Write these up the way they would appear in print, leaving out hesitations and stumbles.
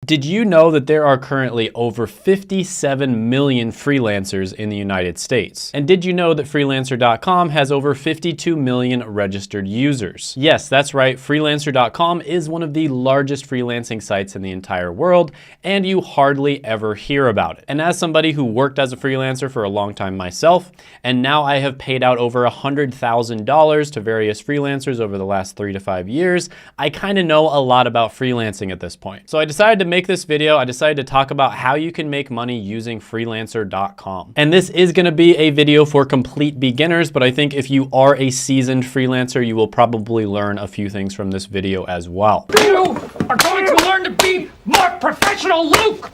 Did you know that there are currently over 57 million freelancers in the United States? And did you know that Freelancer.com has over 52 million registered users? Yes, that's right. Freelancer.com is one of the largest freelancing sites in the entire world, and you hardly ever hear about it. And as somebody who worked as a freelancer for a long time myself, and now I have paid out over $100,000 to various freelancers over the last 3 to 5 years, I kind of know a lot about freelancing at this point. So I decided to make this video. I decided to talk about how you can make money using Freelancer.com. And this is going to be a video for complete beginners, but I think if you are a seasoned freelancer, you will probably learn a few things from this video as well. You are going to learn to be more professional, Luke!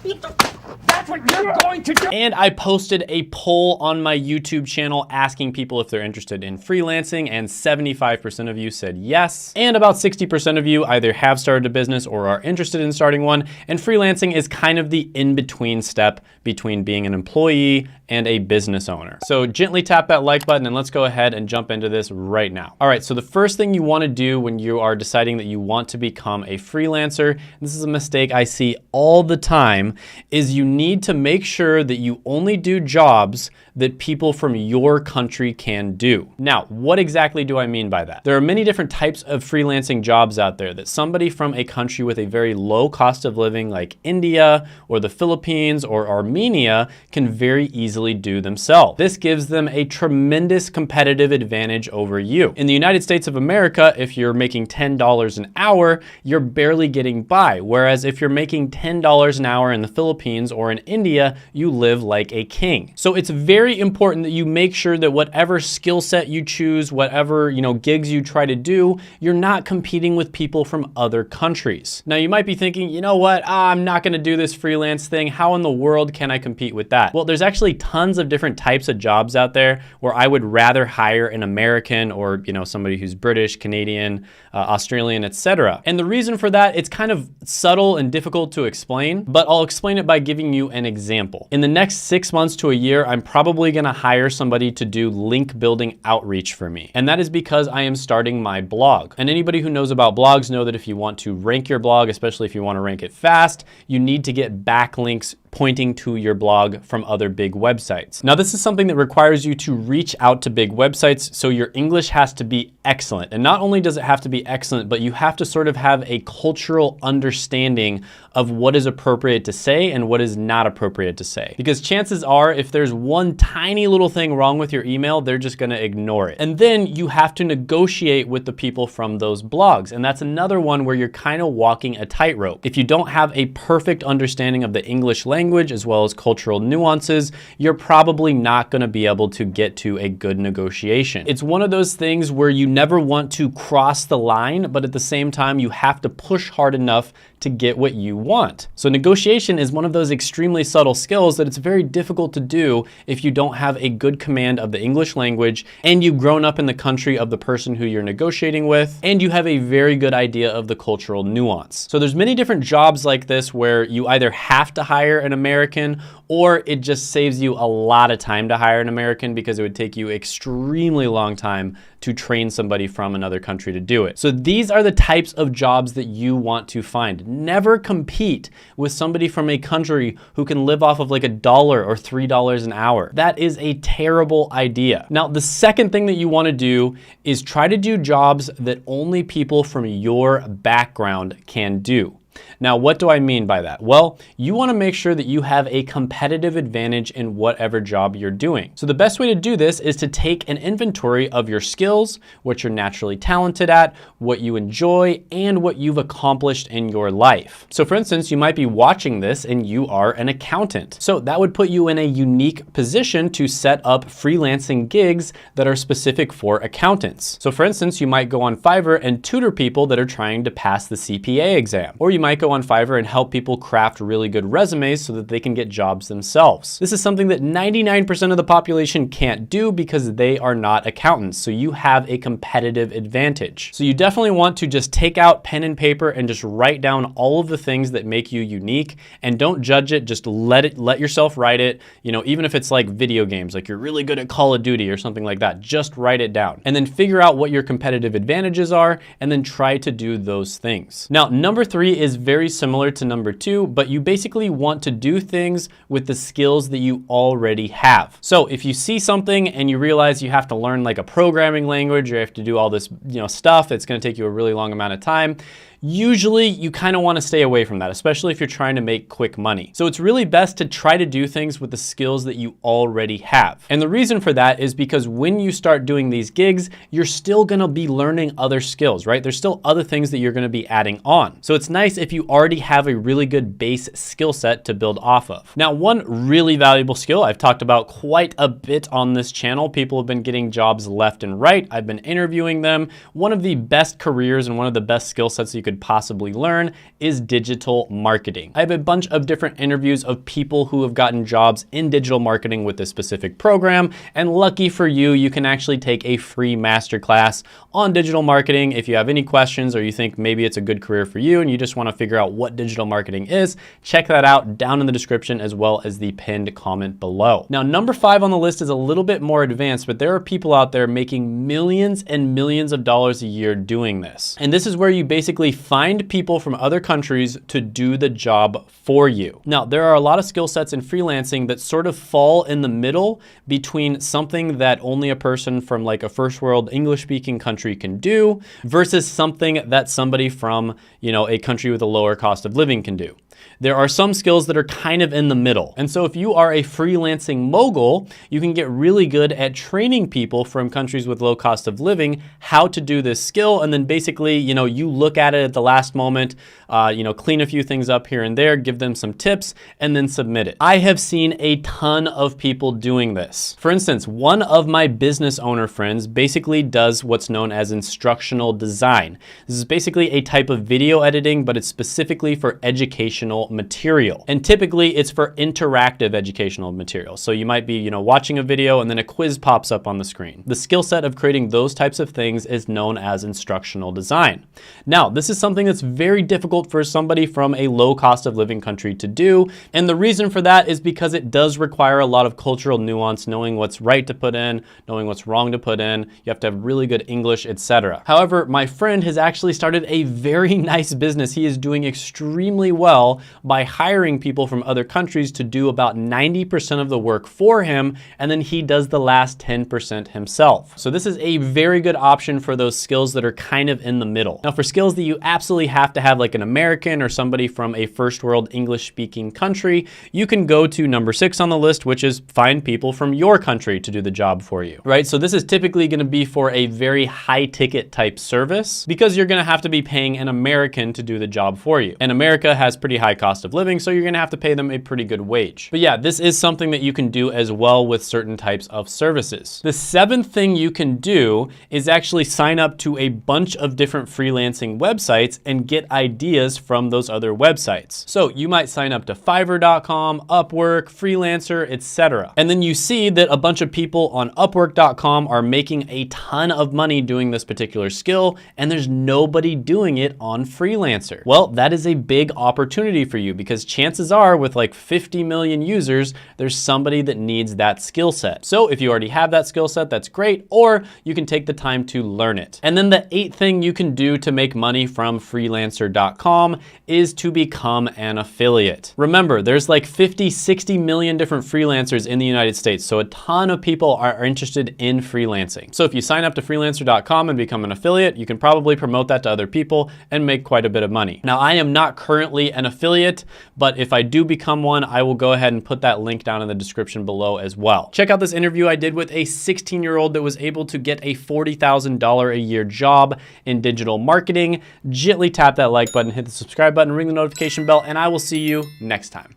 That's what you're going to do! And I posted a poll on my YouTube channel asking people if they're interested in freelancing, and 75% of you said yes. And about 60% of you either have started a business or are interested in starting one, and freelancing is kind of the in-between step between being an employee and a business owner. So gently tap that like button and let's go ahead and jump into this right now. All right, so the first thing you want to do when you are deciding that you want to become a freelancer, this is a mistake I see all the time, is you need to make sure that you only do jobs that people from your country can do. Now, what exactly do I mean by that? There are many different types of freelancing jobs out there that somebody from a country with a very low cost of living like India or the Philippines or Armenia can very easily do themselves. This gives them a tremendous competitive advantage over you. In the United States of America, if you're making $10 an hour, you're barely getting by. Whereas if you're making $10 an hour in the Philippines or in India, you live like a king. So it's very important that you make sure that whatever skill set you choose, whatever, gigs you try to do, you're not competing with people from other countries. Now you might be thinking, you know what, I'm not gonna do this freelance thing. How in the world can I compete with that? Well, there's actually tons of different types of jobs out there where I would rather hire an American or, somebody who's British, Canadian, Australian, etc. And the reason for that, it's kind of subtle and difficult to explain, but I'll explain it by giving you an example. In the next 6 months to a year, I'm probably gonna hire somebody to do link building outreach for me. And that is because I am starting my blog. And anybody who knows about blogs know that if you want to rank your blog, especially if you want to rank it fast, you need to get backlinks pointing to your blog from other big websites. Now, this is something that requires you to reach out to big websites, so your English has to be excellent. And not only does it have to be excellent, but you have to sort of have a cultural understanding of what is appropriate to say and what is not appropriate to say. Because chances are, if there's one tiny little thing wrong with your email, they're just gonna ignore it. And then you have to negotiate with the people from those blogs. And that's another one where you're kind of walking a tightrope. If you don't have a perfect understanding of the English language as well as cultural nuances, you're probably not gonna be able to get to a good negotiation. It's one of those things where you never want to cross the line, but at the same time, you have to push hard enough to get what you want. So negotiation is one of those extremely subtle skills that it's very difficult to do if you don't have a good command of the English language and you've grown up in the country of the person who you're negotiating with, and you have a very good idea of the cultural nuance. So there's many different jobs like this where you either have to hire an American or it just saves you a lot of time to hire an American because it would take you extremely long time to train somebody from another country to do it. So these are the types of jobs that you want to find. Never compete with somebody from a country who can live off of like $1 or $3 an hour. That is a terrible idea. Now, the second thing that you want to do is try to do jobs that only people from your background can do. Now, what do I mean by that? Well, you want to make sure that you have a competitive advantage in whatever job you're doing. So the best way to do this is to take an inventory of your skills, what you're naturally talented at, what you enjoy, and what you've accomplished in your life. So for instance, you might be watching this and you are an accountant. So that would put you in a unique position to set up freelancing gigs that are specific for accountants. So for instance, you might go on Fiverr and tutor people that are trying to pass the CPA exam, or you might go on Fiverr and help people craft really good resumes so that they can get jobs themselves. This is something that 99% of the population can't do because they are not accountants. So you have a competitive advantage. So you definitely want to just take out pen and paper and just write down all of the things that make you unique, and don't judge it. Just let yourself write it. Even if it's like video games, like you're really good at Call of Duty or something like that, just write it down and then figure out what your competitive advantages are and then try to do those things. Now, number 3 is very very similar to number 2, but you basically want to do things with the skills that you already have. So if you see something and you realize you have to learn like a programming language or you have to do all this, stuff, it's going to take you a really long amount of time. Usually you kind of want to stay away from that, especially if you're trying to make quick money. So it's really best to try to do things with the skills that you already have. And the reason for that is because when you start doing these gigs, you're still going to be learning other skills, right? There's still other things that you're going to be adding on. So it's nice if you already have a really good base skill set to build off of. Now, one really valuable skill I've talked about quite a bit on this channel. People have been getting jobs left and right. I've been interviewing them. One of the best careers and one of the best skill sets that you could possibly learn is digital marketing. I have a bunch of different interviews of people who have gotten jobs in digital marketing with this specific program, and lucky for you, you can actually take a free masterclass on digital marketing. If you have any questions or you think maybe it's a good career for you and you just want to figure out what digital marketing is, check that out down in the description as well as the pinned comment below. Now, number 5 on the list is a little bit more advanced, but there are people out there making millions and millions of dollars a year doing this. And this is where you basically find people from other countries to do the job for you. Now, there are a lot of skill sets in freelancing that sort of fall in the middle between something that only a person from like a first world English speaking country can do versus something that somebody from, a country with a lower cost of living can do. There are some skills that are kind of in the middle. And so if you are a freelancing mogul, you can get really good at training people from countries with low cost of living how to do this skill. And then basically, you look at it at the last moment, clean a few things up here and there, give them some tips, and then submit it. I have seen a ton of people doing this. For instance, one of my business owner friends basically does what's known as instructional design. This is basically a type of video editing, but it's specifically for educational material. And typically it's for interactive educational material. So you might be, watching a video and then a quiz pops up on the screen. The skill set of creating those types of things is known as instructional design. Now, this is something that's very difficult for somebody from a low cost of living country to do. And the reason for that is because it does require a lot of cultural nuance, knowing what's right to put in, knowing what's wrong to put in. You have to have really good English, etc. However, my friend has actually started a very nice business. He is doing extremely well by hiring people from other countries to do about 90% of the work for him, and then he does the last 10% himself. So this is a very good option for those skills that are kind of in the middle. Now, for skills that you absolutely have to have like an American or somebody from a first world English speaking country, you can go to number 6 on the list, which is find people from your country to do the job for you, right? So this is typically going to be for a very high ticket type service because you're going to have to be paying an American to do the job for you. And America has pretty high cost of living, so you're going to have to pay them a pretty good wage. But yeah, this is something that you can do as well with certain types of services. The 7th thing you can do is actually sign up to a bunch of different freelancing websites and get ideas from those other websites. So you might sign up to Fiverr.com, Upwork, Freelancer, etc. And then you see that a bunch of people on Upwork.com are making a ton of money doing this particular skill, and there's nobody doing it on Freelancer. Well, that is a big opportunity for you because chances are with like 50 million users, there's somebody that needs that skill set. So if you already have that skill set, that's great, or you can take the time to learn it. And then the 8th thing you can do to make money from Freelancer.com is to become an affiliate. Remember, there's like 50, 60 million different freelancers in the United States, so a ton of people are interested in freelancing. So if you sign up to Freelancer.com and become an affiliate, you can probably promote that to other people and make quite a bit of money. Now, I am not currently an affiliate, but if I do become one, I will go ahead and put that link down in the description below as well. Check out this interview I did with a 16-year-old that was able to get a $40,000 a year job in digital marketing. Gently tap that like button, hit the subscribe button, ring the notification bell, and I will see you next time.